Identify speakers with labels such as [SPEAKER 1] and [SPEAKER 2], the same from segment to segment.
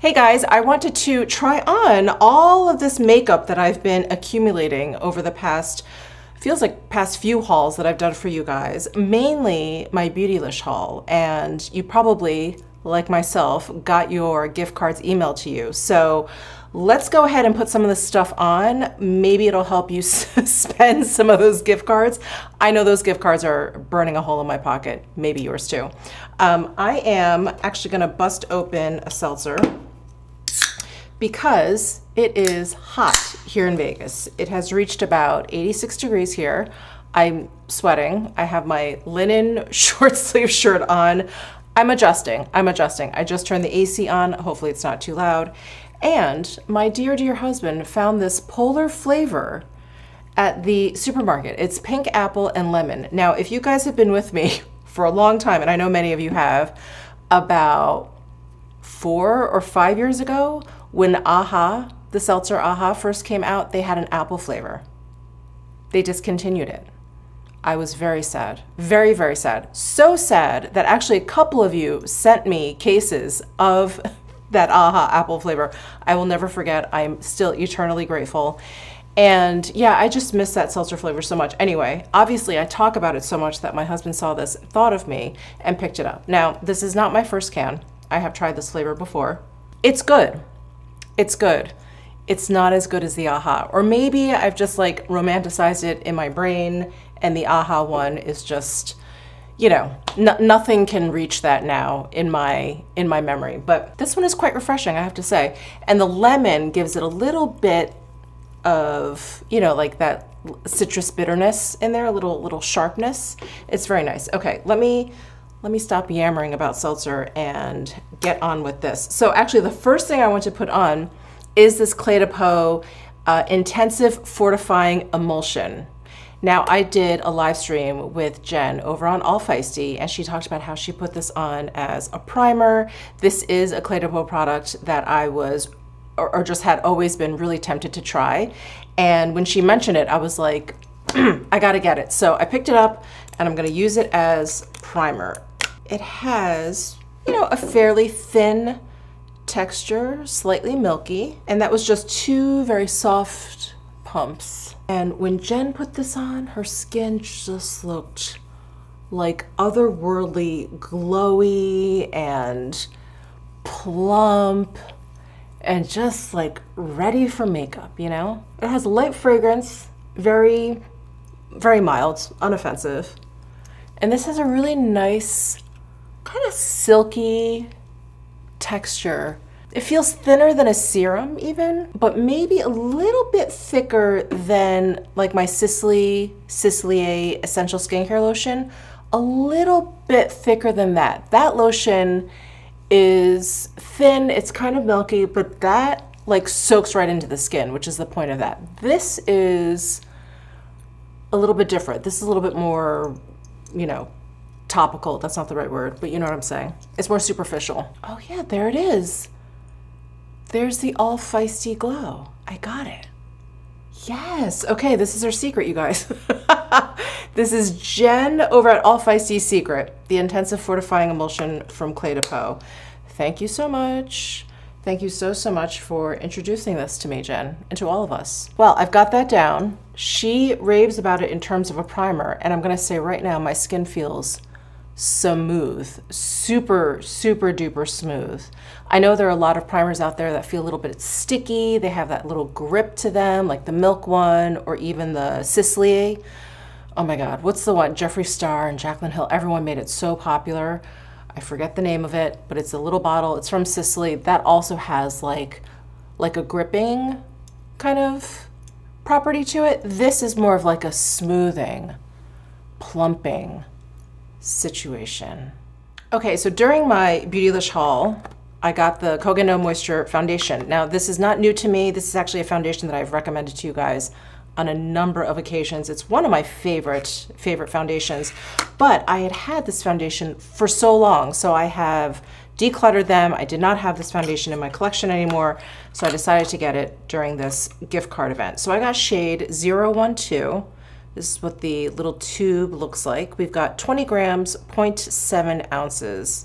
[SPEAKER 1] Hey guys, I wanted to try on all of this makeup that I've been accumulating over the feels like past few hauls that I've done for you guys, mainly my Beautylish haul. And you probably, like myself, got your gift cards emailed to you. So let's go ahead and put some of this stuff on. Maybe it'll help you spend some of those gift cards. I know those gift cards are burning a hole in my pocket, maybe yours too. I am actually gonna bust open a seltzer because it is hot here in Vegas. It has reached about 86 degrees here. I'm sweating. I have my linen short sleeve shirt on. I'm adjusting. I just turned the AC on. Hopefully it's not too loud. And my dear, dear husband found this polar flavor at the supermarket. It's pink apple and lemon. Now, if you guys have been with me for a long time, and I know many of you have, about 4 or 5 years ago, when the seltzer AHA first came out, they had an apple flavor. They discontinued it. I was very sad, very, very sad. So sad that actually a couple of you sent me cases of that AHA apple flavor. I will never forget. I'm still eternally grateful. And yeah, I just miss that seltzer flavor so much. Anyway, obviously I talk about it so much that my husband saw this, thought of me, and picked it up. Now, this is not my first can. I have tried this flavor before. It's good. It's good. It's not as good as the AHA. Or maybe I've just like romanticized it in my brain and the AHA one is just, you know, nothing can reach that now in my memory. But this one is quite refreshing, I have to say. And the lemon gives it a little bit of, you know, like that citrus bitterness in there, a little sharpness. It's very nice. Okay, let me stop yammering about seltzer and get on with this. So actually the first thing I want to put on is this Clé de Peau Intensive Fortifying Emulsion. Now I did a live stream with Jen over on All Feisty and she talked about how she put this on as a primer. This is a Clé de Peau product that I was or just had always been really tempted to try. And when she mentioned it, I was like, I gotta get it. So I picked it up and I'm gonna use it as primer. It has, you know, a fairly thin texture, slightly milky, and that was just 2 very soft pumps. And when Jen put this on, her skin just looked like otherworldly, glowy and plump and just like ready for makeup, you know? It has a light fragrance, very, very mild, unoffensive. And this has a really nice, kind of silky texture. It feels thinner than a serum even, but maybe a little bit thicker than like my Sisley Essential Skincare Lotion. A little bit thicker than that. That lotion is thin, it's kind of milky, but that like soaks right into the skin, which is the point of that. This is a little bit different. This is a little bit more, you know, topical. That's not the right word, but you know what I'm saying. It's more superficial. Oh yeah, there it is. There's the All Feisty Glow. I got it. Yes. Okay, this is our secret, you guys. This is Jen over at All Feisty's secret, the Intensive Fortifying Emulsion from Clé de Peau. Thank you so much. Thank you so much for introducing this to me, Jen, and to all of us. Well, I've got that down. She raves about it in terms of a primer, and I'm gonna say right now, my skin feels smooth, super, super duper smooth. I know there are a lot of primers out there that feel a little bit sticky. They have that little grip to them, like the Milk one or even the Sisley. Oh my God, what's the one? Jeffree Star and Jaclyn Hill, everyone made it so popular. I forget the name of it, but it's a little bottle. It's from Sisley. That also has like a gripping kind of property to it. This is more of like a smoothing, plumping situation. Okay, so during my Beautylish haul, I got the Kogan No Moisture foundation. Now, this is not new to me. This is actually a foundation that I've recommended to you guys on a number of occasions. It's one of my favorite foundations, but I had this foundation for so long, so I have decluttered them. I did not have this foundation in my collection anymore, so I decided to get it during this gift card event. So I got shade 012. This is what the little tube looks like. We've got 20 grams, 0.7 ounces.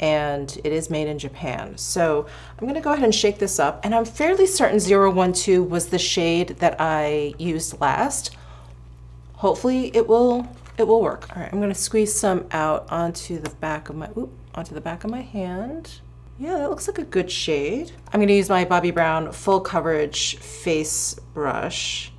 [SPEAKER 1] and it is made in Japan. So I'm gonna go ahead and shake this up, and I'm fairly certain 012 was the shade that I used last. Hopefully it will work. All right, I'm gonna squeeze some out onto the back of my hand. Yeah, that looks like a good shade. I'm gonna use my Bobbi Brown full coverage face brush.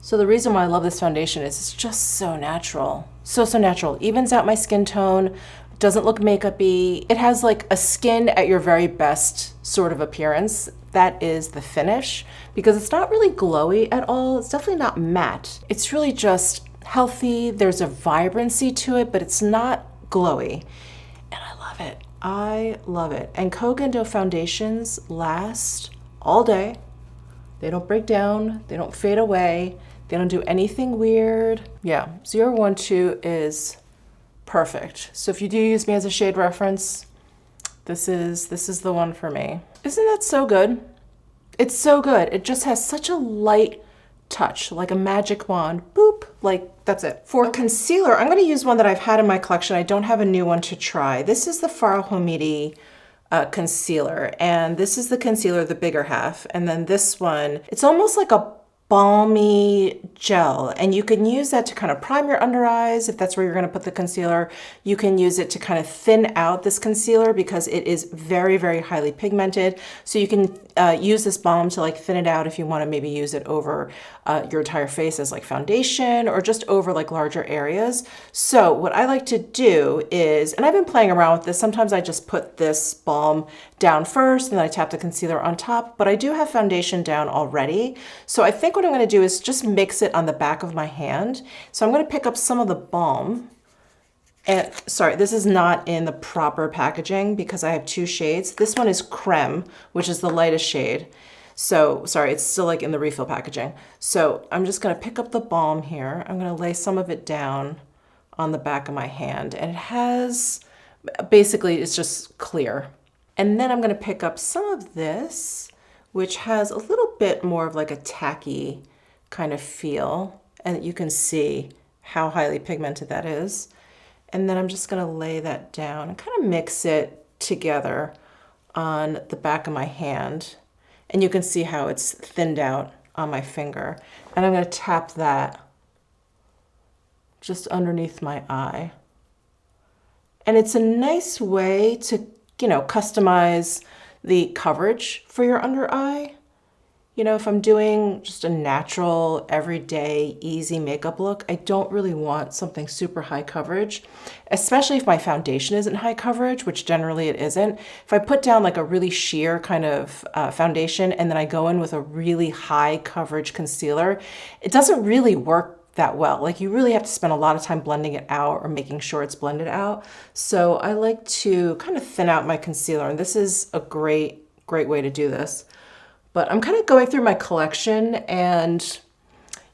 [SPEAKER 1] So the reason why I love this foundation is it's just so natural. So natural. Evens out my skin tone, doesn't look makeup-y. It has like a skin at your very best sort of appearance. That is the finish, because it's not really glowy at all. It's definitely not matte. It's really just healthy. There's a vibrancy to it, but it's not glowy. And I love it. I love it. And Kogendo foundations last all day. They don't break down. They don't fade away. They don't do anything weird. Yeah, 012 is perfect. So if you do use me as a shade reference, this is the one for me. Isn't that so good? It's so good. It just has such a light touch, like a magic wand. Boop, like that's it. For concealer, I'm gonna use one that I've had in my collection. I don't have a new one to try. This is the Farah Hamidi concealer, and this is the concealer, the bigger half. And then this one, it's almost like a balmy gel, and you can use that to kind of prime your under eyes if that's where you're going to put the concealer. You can use it to kind of thin out this concealer because it is very, very highly pigmented. So you can use this balm to like thin it out if you want to maybe use it over your entire face as like foundation or just over like larger areas. So what I like to do is, and I've been playing around with this, sometimes I just put this balm down first and then I tap the concealer on top, but I do have foundation down already. So I think what I'm going to do is just mix it on the back of my hand. So I'm going to pick up some of the balm. And sorry, this is not in the proper packaging because I have two shades. This one is creme, which is the lightest shade. So sorry, it's still like in the refill packaging. So I'm just going to pick up the balm here. I'm going to lay some of it down on the back of my hand, and it has, basically it's just clear. And then I'm going to pick up some of this, which has a little bit more of like a tacky kind of feel, and you can see how highly pigmented that is. And then I'm just going to lay that down and kind of mix it together on the back of my hand. And you can see how it's thinned out on my finger. And I'm going to tap that just underneath my eye. And it's a nice way to, you know, customize the coverage for your under eye. You know, if I'm doing just a natural, everyday, easy makeup look, I don't really want something super high coverage, especially if my foundation isn't high coverage, which generally it isn't. If I put down like a really sheer kind of foundation and then I go in with a really high coverage concealer, it doesn't really work that well. Like you really have to spend a lot of time blending it out or making sure it's blended out. So I like to kind of thin out my concealer, and this is a great way to do this. But I'm kind of going through my collection and,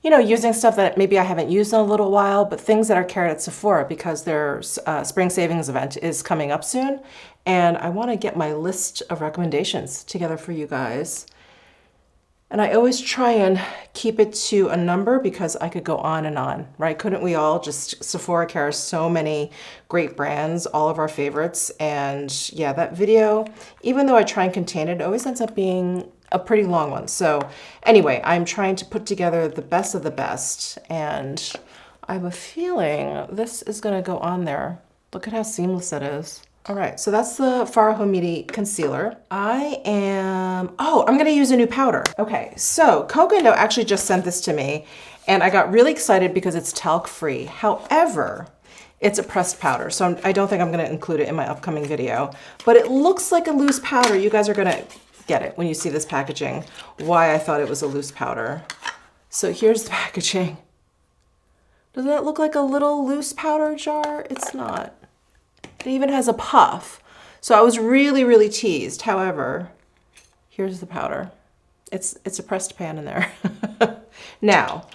[SPEAKER 1] you know, using stuff that maybe I haven't used in a little while, but things that are carried at Sephora because their spring savings event is coming up soon. And I want to get my list of recommendations together for you guys. And I always try and keep it to a number because I could go on, right? Couldn't we all? Just Sephora carries so many great brands, all of our favorites. And yeah, that video, even though I try and contain it, it always ends up being a pretty long one. So anyway, I'm trying to put together the best of the best, and I have a feeling this is going to go on there. Look at how seamless it is. All right, so that's the Farah Hamidi concealer. I'm going to use a new powder. Okay, so Kogendo actually just sent this to me, and I got really excited because it's talc free. However, it's a pressed powder, so I don't think I'm going to include it in my upcoming video, but it looks like a loose powder. You guys are going to get it when you see this packaging, why I thought it was a loose powder. So here's the packaging. Doesn't that look like a little loose powder jar? It's not. It even has a puff. So I was really teased. However, here's the powder. It's a pressed pan in there. Now,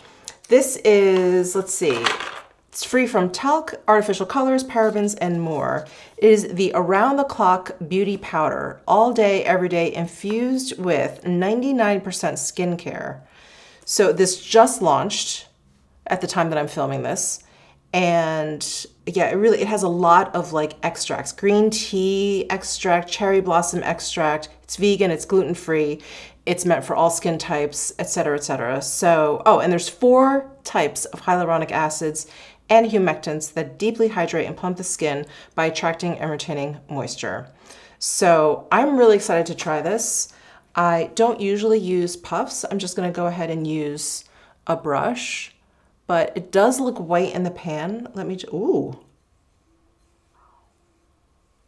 [SPEAKER 1] this is, let's see, it's free from talc, artificial colors, parabens, and more. It is the Around the Clock Beauty Powder, all day, every day, infused with 99% skincare. So this just launched at the time that I'm filming this, And yeah, it has a lot of like extracts, green tea extract, cherry blossom extract. It's vegan, it's gluten-free, it's meant for all skin types, et cetera, et cetera. So, oh, and there's 4 types of hyaluronic acids and humectants that deeply hydrate and plump the skin by attracting and retaining moisture. So I'm really excited to try this. I don't usually use puffs. I'm just gonna go ahead and use a brush, but it does look white in the pan. Let me, ooh.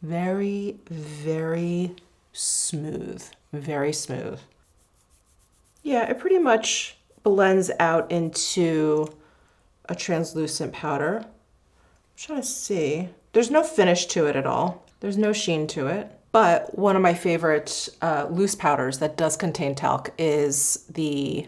[SPEAKER 1] Very, very smooth, very smooth. Yeah, it pretty much blends out into a translucent powder. I'm trying to see. There's no finish to it at all. There's no sheen to it. But one of my favorite loose powders that does contain talc is the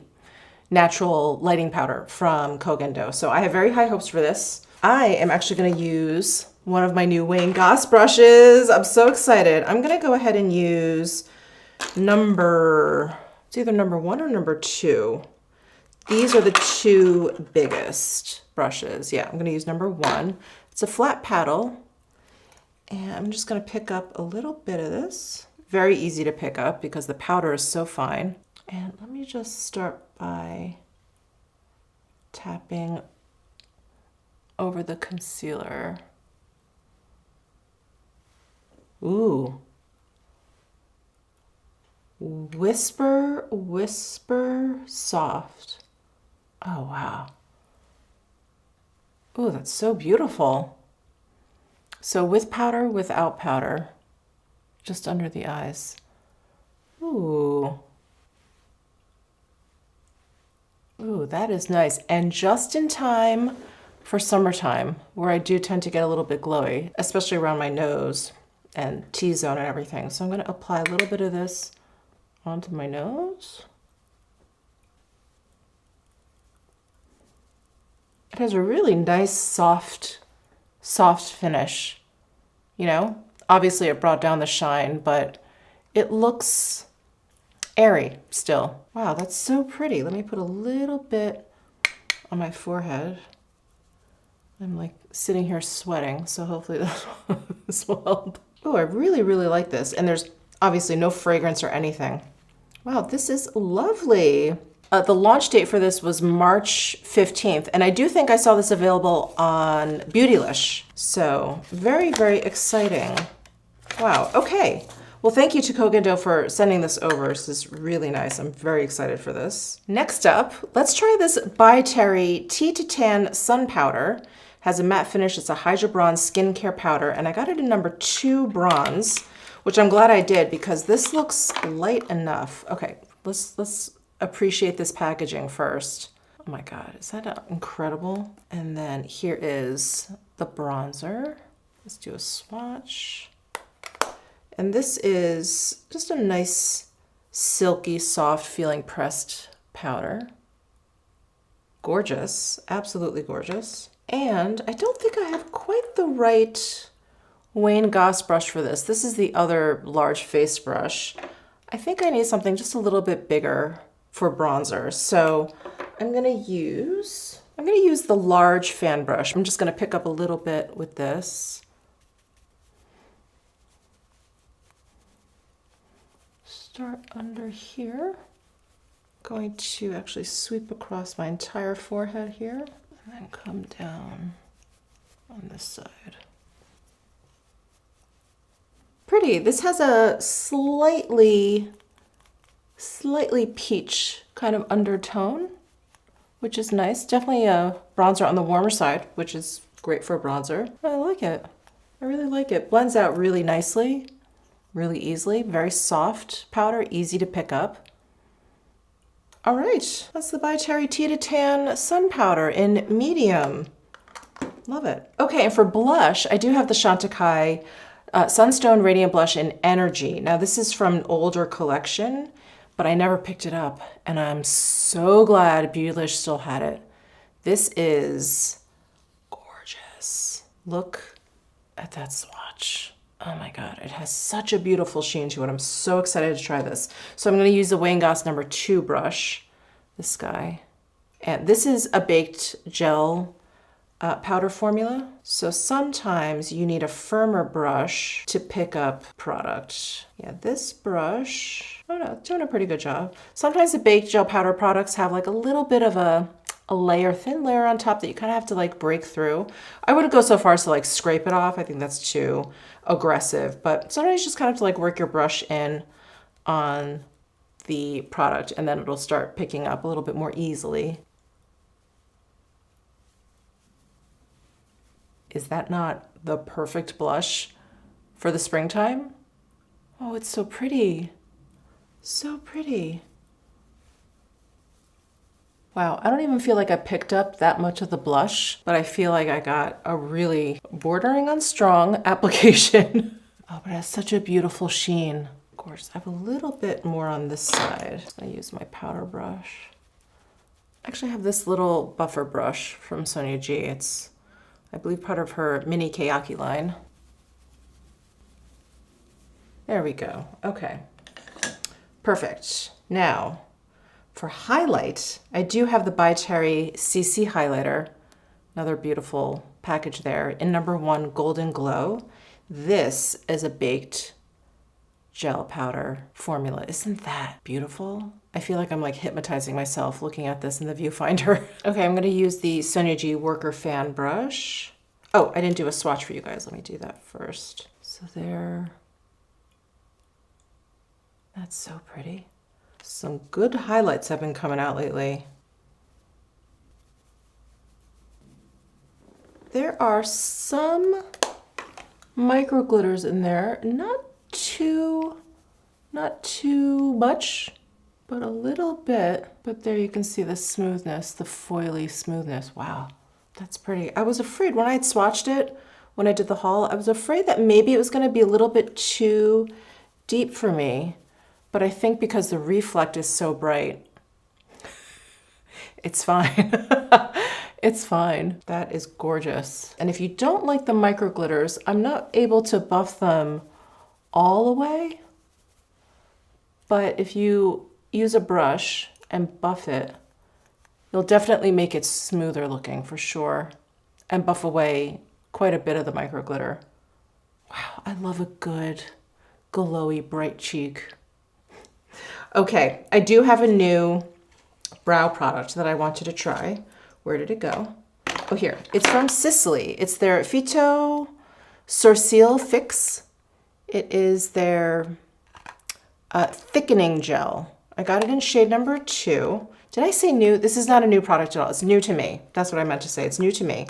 [SPEAKER 1] natural lighting powder from Kogen. So I have very high hopes for this. I am actually going to use one of my new Wayne Goss brushes. I'm so excited. I'm going to go ahead and use it's either number 1 or number 2. These are the 2 biggest brushes. Yeah, I'm going to use number 1. It's a flat paddle. And I'm just going to pick up a little bit of this. Very easy to pick up because the powder is so fine. And let me just start by tapping over the concealer. Ooh. Whisper, whisper, soft. Oh, wow. Ooh, that's so beautiful. So with powder, without powder, just under the eyes. Ooh. Ooh, that is nice. And just in time for summertime, where I do tend to get a little bit glowy, especially around my nose and T-zone and everything. So I'm going to apply a little bit of this onto my nose. It has a really nice, soft finish. You know, obviously it brought down the shine, but it looks airy still. Wow, that's so pretty. Let me put a little bit on my forehead. I'm like sitting here sweating, so hopefully this will help. Oh, I really, really like this. And there's obviously no fragrance or anything. Wow, this is lovely. The launch date for this was March 15th, and I do think I saw this available on Beautylish. So very, very exciting. Wow, okay. Well, thank you to Kogen for sending this over. This is really nice. I'm very excited for this. Next up, let's try this By Terry Tea to Tan Sun Powder. Has a matte finish. It's a Hydra Bronze skincare powder, and I got it in number 2 bronze, which I'm glad I did because this looks light enough. Okay, let's appreciate this packaging first. Oh my God, is that incredible? And then here is the bronzer. Let's do a swatch. And this is just a nice, silky, soft feeling pressed powder. Gorgeous, absolutely gorgeous. And I don't think I have quite the right Wayne Goss brush for this. This is the other large face brush. I think I need something just a little bit bigger for bronzer. So I'm gonna use the large fan brush. I'm just gonna pick up a little bit with this. Start under here. Going to actually sweep across my entire forehead here and then come down on this side. Pretty. This has a slightly peach kind of undertone, which is nice. Definitely a bronzer on the warmer side, which is great for a bronzer. I like it. I really like it. Blends out really nicely, really easily. Very soft powder, easy to pick up. All right, that's the By Terry Tea to Tan Sun Powder in medium. Love it. Okay, and for blush, I do have the Chantecaille Sunstone Radiant Blush in Energy. Now this is from an older collection, but I never picked it up, and I'm so glad Beautylish still had it. This is gorgeous. Look at that swatch. Oh my God, it has such a beautiful sheen to it. I'm so excited to try this. So I'm gonna use the Wayne Goss number 2 brush, this guy. And this is a baked gel powder formula. So sometimes you need a firmer brush to pick up product. Yeah, this brush, oh no, it's doing a pretty good job. Sometimes the baked gel powder products have like a little bit of a layer, thin layer on top that you kind of have to like break through. I wouldn't go so far as to like scrape it off. I think that's too aggressive, but sometimes you just kind of have to like work your brush in on the product and then it'll start picking up a little bit more easily. Is that not the perfect blush for the springtime? Oh, it's so pretty. So pretty. Wow, I don't even feel like I picked up that much of the blush, but I feel like I got a really bordering on strong application. Oh, but it has such a beautiful sheen. Of course, I have a little bit more on this side. I'm gonna use my powder brush. Actually, I have this little buffer brush from Sonia G. It's, I believe, part of her mini Keyaki line. There we go. Okay. Perfect. Now, for highlight, I do have the By Terry CC highlighter. Another beautiful package there in number 1 Golden Glow. This is a baked gel powder formula. Isn't that beautiful? I feel like I'm like hypnotizing myself looking at this in the viewfinder. Okay, I'm gonna use the Sonia G Worker Fan Brush. Oh, I didn't do a swatch for you guys. Let me do that first. So there. That's so pretty. Some good highlights have been coming out lately. There are some micro glitters in there, not too much, but a little bit. But there you can see the smoothness, the foily smoothness. Wow, that's pretty. I was afraid when I had swatched it, when I did the haul, I was afraid that maybe it was gonna be a little bit too deep for me. But I think because the reflect is so bright, it's fine. It's fine. That is gorgeous. And if you don't like the micro glitters, I'm not able to buff them all the way. But if you use a brush and buff it, you'll definitely make it smoother looking for sure. And buff away quite a bit of the micro glitter. Wow, I love a good glowy bright cheek. Okay, I do have a new brow product that I want you to try. Where did it go? Oh, here. It's from Sicily. It's their Fito Sourcil Fix. It is their thickening gel. I got it in shade number 2. Did I say new? This is not a new product at all. It's new to me. That's what I meant to say. It's new to me.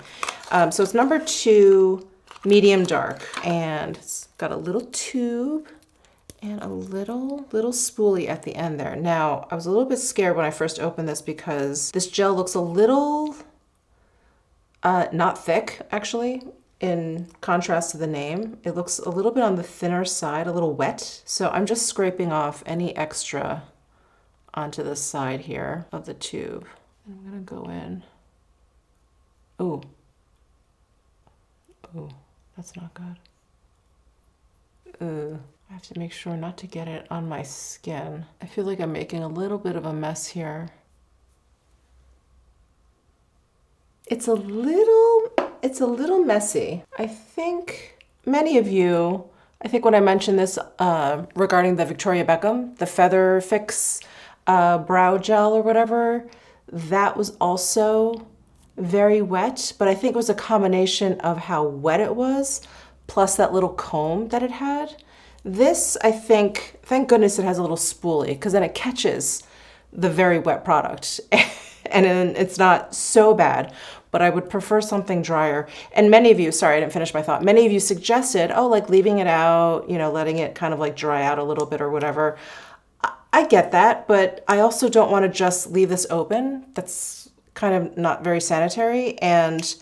[SPEAKER 1] So it's number 2, medium dark. And it's got a little tube and a little spoolie at the end there. Now, I was a little bit scared when I first opened this because this gel looks a little not thick, actually, in contrast to the name. It looks a little bit on the thinner side, a little wet. So I'm just scraping off any extra onto the side here of the tube. I'm gonna go in. Ooh. Ooh, that's not good. Ooh. I have to make sure not to get it on my skin. I feel like I'm making a little bit of a mess here. It's a little messy. I think many of you, I think when I mentioned this regarding the Victoria Beckham, the Feather Fix brow gel or whatever, that was also very wet, but I think it was a combination of how wet it was, plus that little comb that it had. This, I think, thank goodness it has a little spoolie, because then it catches the very wet product. And then it's not so bad, but I would prefer something drier. And many of you, sorry, I didn't finish my thought. Many of you suggested, oh, like leaving it out, you know, letting it kind of like dry out a little bit or whatever. I get that, but I also don't want to just leave this open. That's kind of not very sanitary. And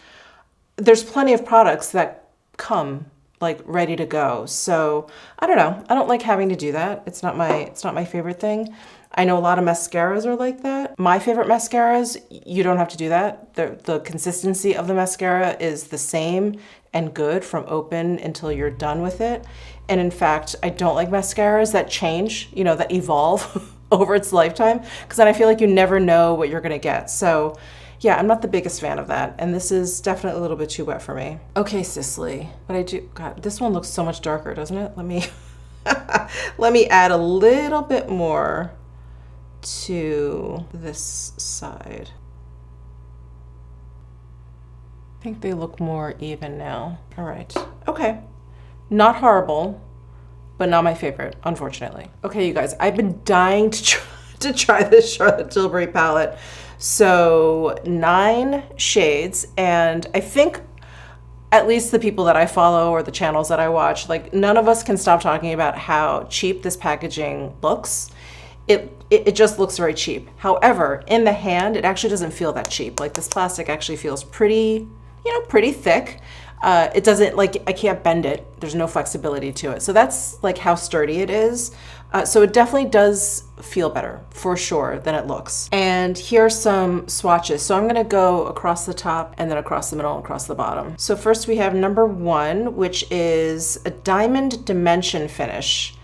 [SPEAKER 1] there's plenty of products that come like ready to go. So I don't know. I don't like having to do that. It's not my favorite thing. I know a lot of mascaras are like that. My favorite mascaras, you don't have to do that. The consistency of the mascara is the same and good from open until you're done with it. And in fact, I don't like mascaras that change, you know, that evolve over its lifetime, because then I feel like you never know what you're gonna get. So yeah, I'm not the biggest fan of that. And this is definitely a little bit too wet for me. Okay, Cicely, what I do, God, this one looks so much darker, doesn't it? Let me, let me add a little bit more to this side. I think they look more even now. All right, okay. Not horrible, but not my favorite, unfortunately. Okay, you guys, I've been dying to try this Charlotte Tilbury palette. So 9 shades, and I think at least the people that I follow or the channels that I watch, like none of us can stop talking about how cheap this packaging looks. It just looks very cheap. However, in the hand, it actually doesn't feel that cheap. Like this plastic actually feels pretty, you know, pretty thick. It doesn't, like, I can't bend it. There's no flexibility to it. So that's like how sturdy it is. So it definitely does feel better for sure than it looks. And here are some swatches. So I'm gonna go across the top and then across the middle and across the bottom. So first we have number 1, which is a diamond dimension finish.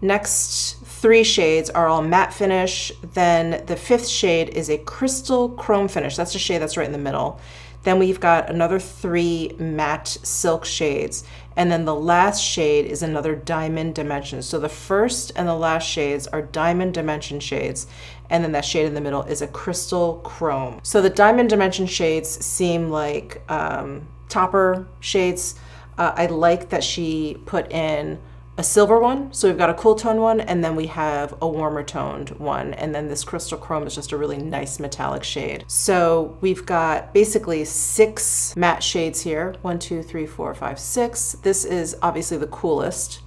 [SPEAKER 1] Next 3 shades are all matte finish. Then the 5th shade is a crystal chrome finish. That's the shade that's right in the middle. Then we've got another 3 matte silk shades. And then the last shade is another diamond dimension. So the first and the last shades are diamond dimension shades. And then that shade in the middle is a crystal chrome. So the diamond dimension shades seem like topper shades. I like that she put in a silver one. So we've got a cool tone one, and then we have a warmer toned one. And then this crystal chrome is just a really nice metallic shade. So we've got basically 6 matte shades here. 1, 2, 3, 4, 5, 6. This is obviously the coolest.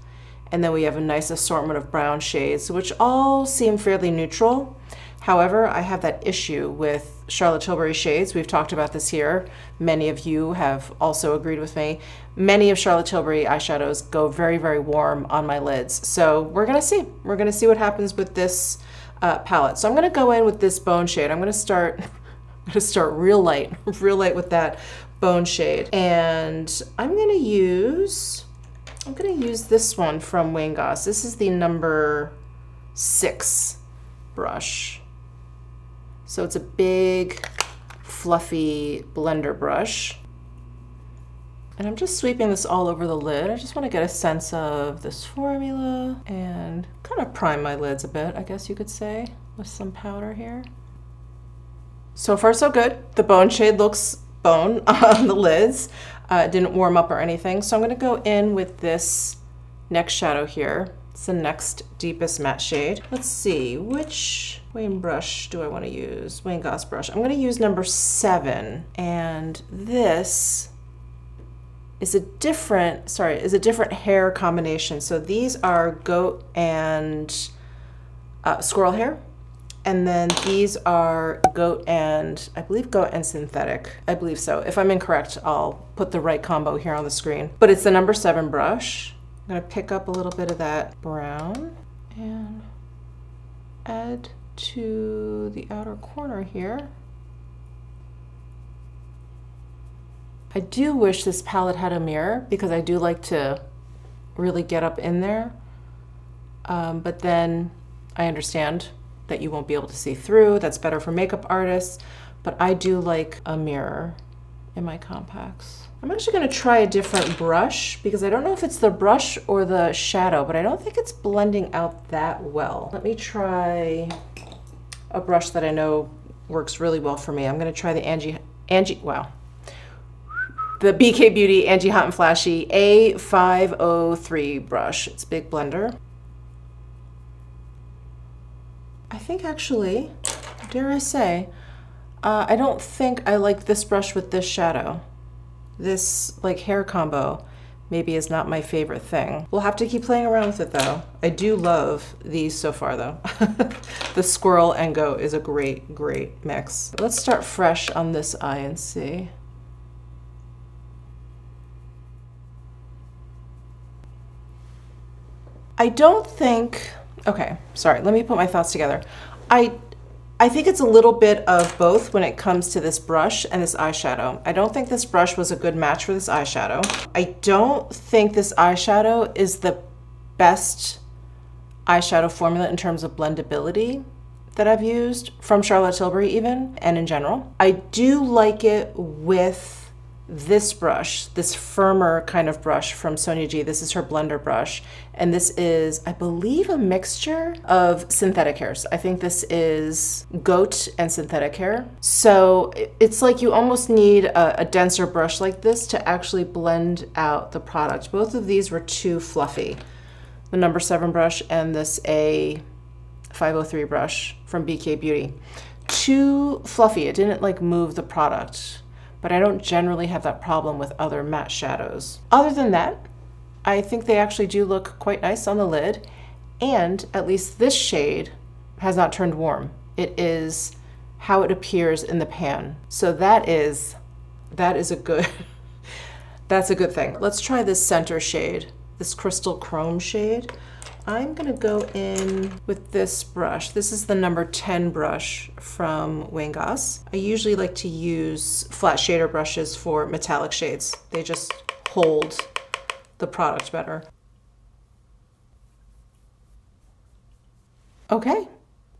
[SPEAKER 1] And then we have a nice assortment of brown shades, which all seem fairly neutral. However, I have that issue with Charlotte Tilbury shades. We've talked about this here. Many of you have also agreed with me. Many of Charlotte Tilbury eyeshadows go very, very warm on my lids. So we're gonna see. We're gonna see what happens with this palette. So I'm gonna go in with this bone shade. I'm gonna start real light with that bone shade. And I'm gonna use this one from Wong. This is the number 6 brush. So it's a big, fluffy blender brush. And I'm just sweeping this all over the lid. I just want to get a sense of this formula and kind of prime my lids a bit, I guess you could say, with some powder here. So far, so good. The bone shade looks bone on the lids. It didn't warm up or anything. So I'm going to go in with this next shadow here. It's the next deepest matte shade. Let's see, which Wong brush do I want to use? Wong brush. I'm going to use number 7, and this is a different hair combination. So these are goat and squirrel hair, and then these are goat and, I believe, goat and synthetic. I believe so. If I'm incorrect, I'll put the right combo here on the screen. But it's the number 7 brush. I'm gonna pick up a little bit of that brown and add to the outer corner here. I do wish this palette had a mirror because I do like to really get up in there. But then I understand that you won't be able to see through. That's better for makeup artists, but I do like a mirror in my compacts. I'm actually gonna try a different brush because I don't know if it's the brush or the shadow, but I don't think it's blending out that well. Let me try a brush that I know works really well for me. I'm gonna try the the BK Beauty Angie Hot and Flashy A503 brush. It's a big blender. I think actually, dare I say, I don't think I like this brush with this shadow. This like hair combo maybe is not my favorite thing. We'll have to keep playing around with it though. I do love these so far though. The squirrel and goat is a great, great mix. Let's start fresh on this eye and see. I don't think, okay, sorry, let me put my thoughts together. I think it's a little bit of both when it comes to this brush and this eyeshadow. I don't think this brush was a good match for this eyeshadow. I don't think this eyeshadow is the best eyeshadow formula in terms of blendability. that I've used from Charlotte Tilbury even, and in general. I do like it with this brush, this firmer kind of brush from Sonia G. This is her blender brush. And this is, I believe, a mixture of synthetic hairs. I think this is goat and synthetic hair. So it's like you almost need a denser brush like this to actually blend out the product. Both of these were too fluffy. The number 7 brush and this A503 brush from BK Beauty. Too fluffy. It didn't like move the product. But I don't generally have that problem with other matte shadows. Other than that, I think they actually do look quite nice on the lid, and at least this shade has not turned warm. It is how it appears in the pan. So that is a good, that's a good thing. Let's try this center shade, this crystal chrome shade. I'm gonna go in with this brush. This is the number 10 brush from Wong. I usually like to use flat shader brushes for metallic shades. They just hold the product better. Okay,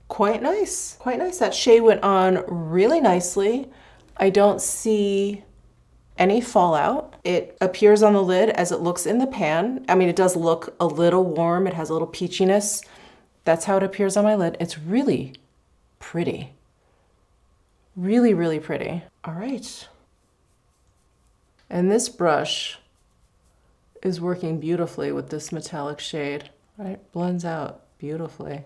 [SPEAKER 1] quite nice. Quite nice. That shade went on really nicely. I don't see any fallout. It appears on the lid as it looks in the pan. I mean, it does look a little warm. It has a little peachiness. That's how it appears on my lid. It's really pretty. Really, really pretty. All right. And this brush is working beautifully with this metallic shade, right? Blends out beautifully.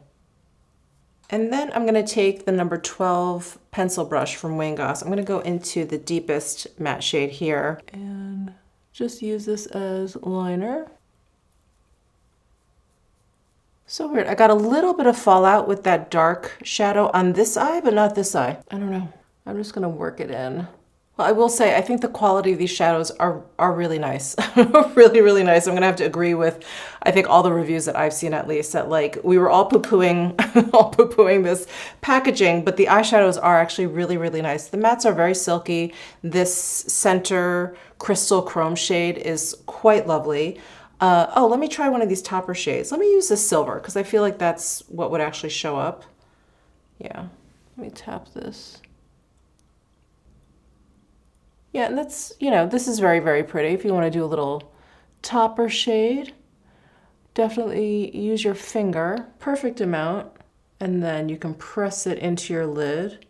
[SPEAKER 1] And then I'm gonna take the number 12 pencil brush from Wong. I'm gonna go into the deepest matte shade here and just use this as liner. So weird, I got a little bit of fallout with that dark shadow on this eye, but not this eye. I don't know, I'm just gonna work it in. Well, I will say, I think the quality of these shadows are really nice. Really, really nice. I'm gonna have to agree with, I think, all the reviews that I've seen at least, that like, we were all poo-pooing, all poo-pooing this packaging, but the eyeshadows are actually really, really nice. The mattes are very silky. This center crystal chrome shade is quite lovely. Oh, let me try one of these topper shades. Let me use this silver, because I feel like that's what would actually show up. Yeah, let me tap this. Yeah, and that's, you know, this is very, very pretty. If you want to do a little topper shade, definitely use your finger, perfect amount, and then you can press it into your lid.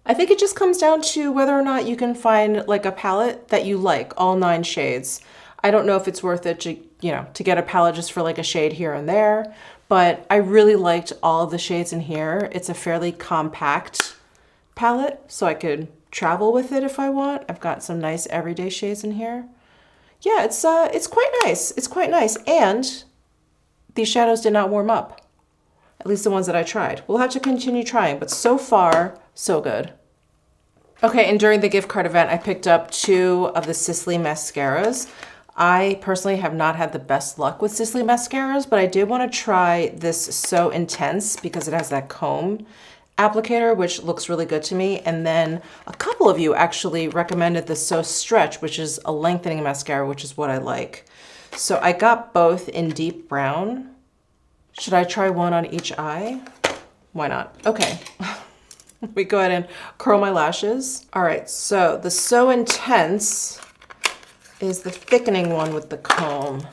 [SPEAKER 1] I think it just comes down to whether or not you can find like a palette that you like, all 9 shades. I don't know if it's worth it to, you know, to get a palette just for like a shade here and there, but I really liked all of the shades in here. It's a fairly compact palette, so I could travel with it if I want. I've got some nice everyday shades in here. Yeah, it's quite nice. It's quite nice. And these shadows did not warm up. At least the ones that I tried. We'll have to continue trying, but so far, so good. Okay, and during the gift card event, I picked up 2 of the Sisley mascaras. I personally have not had the best luck with Sisley mascaras, but I did want to try this So Intense because it has that comb applicator, which looks really good to me. And then a couple of you actually recommended the So Stretch, which is a lengthening mascara, which is what I like. So I got both in deep brown. Should I try one on each eye? Why not? Okay. Let me go ahead and curl my lashes. All right, so the So Intense is the thickening one with the comb,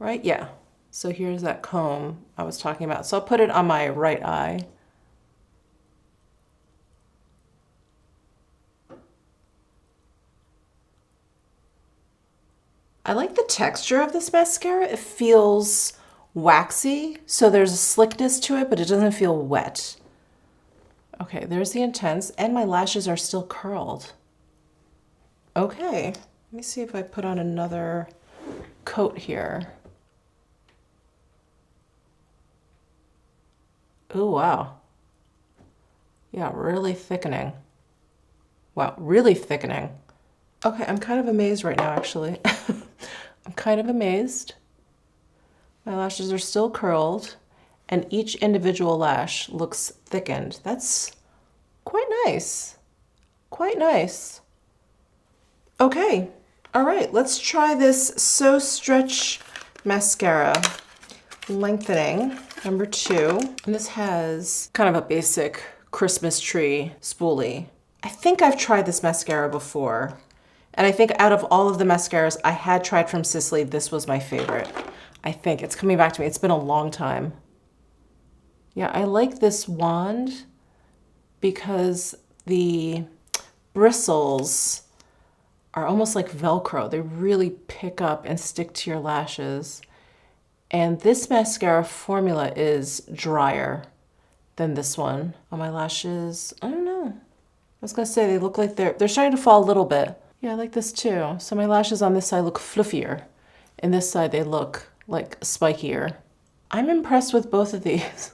[SPEAKER 1] right? Yeah. So here's that comb I was talking about. So I'll put it on my right eye. I like the texture of this mascara. It feels waxy, so there's a slickness to it, but it doesn't feel wet. Okay, there's the Intense, and my lashes are still curled. Okay, let me see if I put on another coat here. Oh, wow. Yeah, really thickening. Wow, really thickening. Okay, I'm kind of amazed right now, actually. I'm kind of amazed. My lashes are still curled, and each individual lash looks thickened. That's quite nice. Quite nice. Okay, all right, let's try this So Stretch mascara lengthening. Number 2, and this has kind of a basic Christmas tree spoolie. I think I've tried this mascara before, and I think out of all of the mascaras I had tried from Sisley, this was my favorite. I think it's coming back to me. It's been a long time. Yeah, I like this wand because the bristles are almost like Velcro. They really pick up and stick to your lashes. And this mascara formula is drier than this one. On my lashes, I don't know. I was gonna say they look like they're starting to fall a little bit. Yeah, I like this too. So my lashes on this side look fluffier. And this side they look like spikier. I'm impressed with both of these.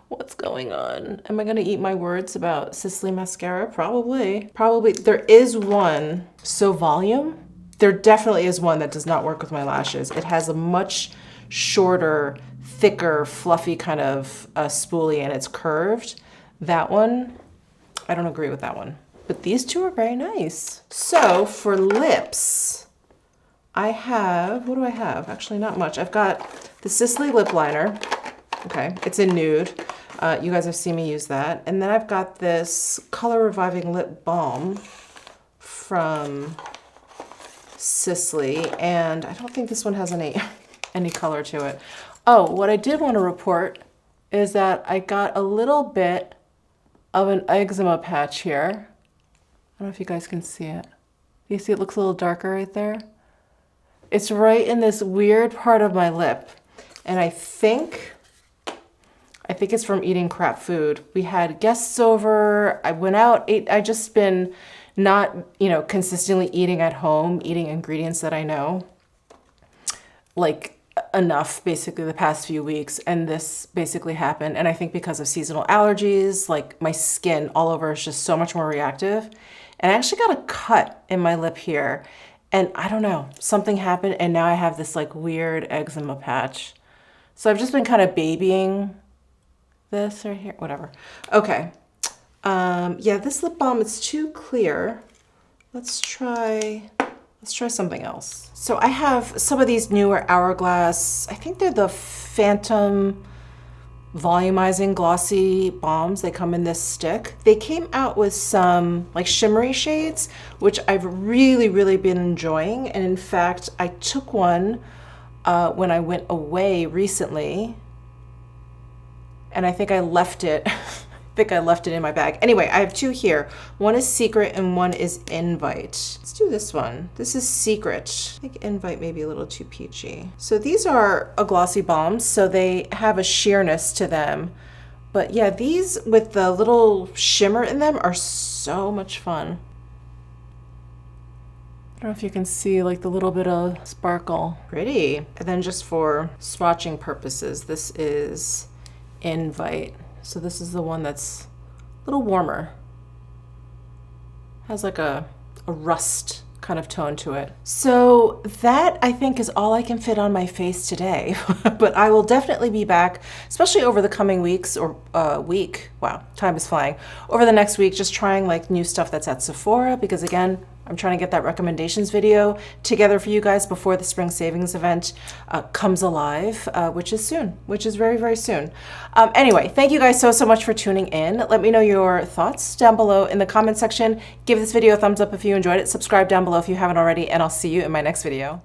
[SPEAKER 1] What's going on? Am I gonna eat my words about Sisley mascara? Probably. Probably. There is one, So Volume. There definitely is one that does not work with my lashes. It has a much shorter, thicker, fluffy kind of spoolie and it's curved. That one, I don't agree with that one. But these two are very nice. So for lips, I have, what do I have? Actually not much. I've got the Sisley lip liner. Okay, it's in nude. You guys have seen me use that. And then I've got this Color Reviving Lip Balm from Sisley. And I don't think this one has any color to it. Oh, what I did want to report is that I got a little bit of an eczema patch here. I don't know if you guys can see it. You see it looks a little darker right there? It's right in this weird part of my lip. And I think it's from eating crap food. We had guests over, I went out, ate, I just been not, consistently eating at home, eating ingredients that I know, like enough basically the past few weeks. And this basically happened. And I think because of seasonal allergies, like my skin all over is just so much more reactive. And I actually got a cut in my lip here. And I don't know, something happened and now I have this like weird eczema patch. So I've just been kind of babying this right here, whatever. Okay. Yeah, this lip balm, it's too clear. Let's try something else. So I have some of these newer Hourglass, I think they're the Phantom volumizing glossy balms. They come in this stick. They came out with some like shimmery shades, which I've really, really been enjoying. And in fact, I took one when I went away recently, and I think I left it. In my bag. Anyway, I have two here. One is Secret and one is Invite. Let's do this one. This is Secret. I think Invite may be a little too peachy. So these are a glossy balm, so they have a sheerness to them. But yeah, these with the little shimmer in them are so much fun. I don't know if you can see like the little bit of sparkle. Pretty. And then just for swatching purposes, this is Invite. So this is the one that's a little warmer. Has like a rust kind of tone to it. So that I think is all I can fit on my face today, but I will definitely be back, especially over the coming weeks or week. Wow, time is flying. Over the next week, just trying like new stuff that's at Sephora because again, I'm trying to get that recommendations video together for you guys before the spring savings event comes alive, which is soon, which is very, very soon. Anyway, thank you guys so much for tuning in. Let me know your thoughts down below in the comment section. Give this video a thumbs up if you enjoyed it. Subscribe down below if you haven't already, and I'll see you in my next video.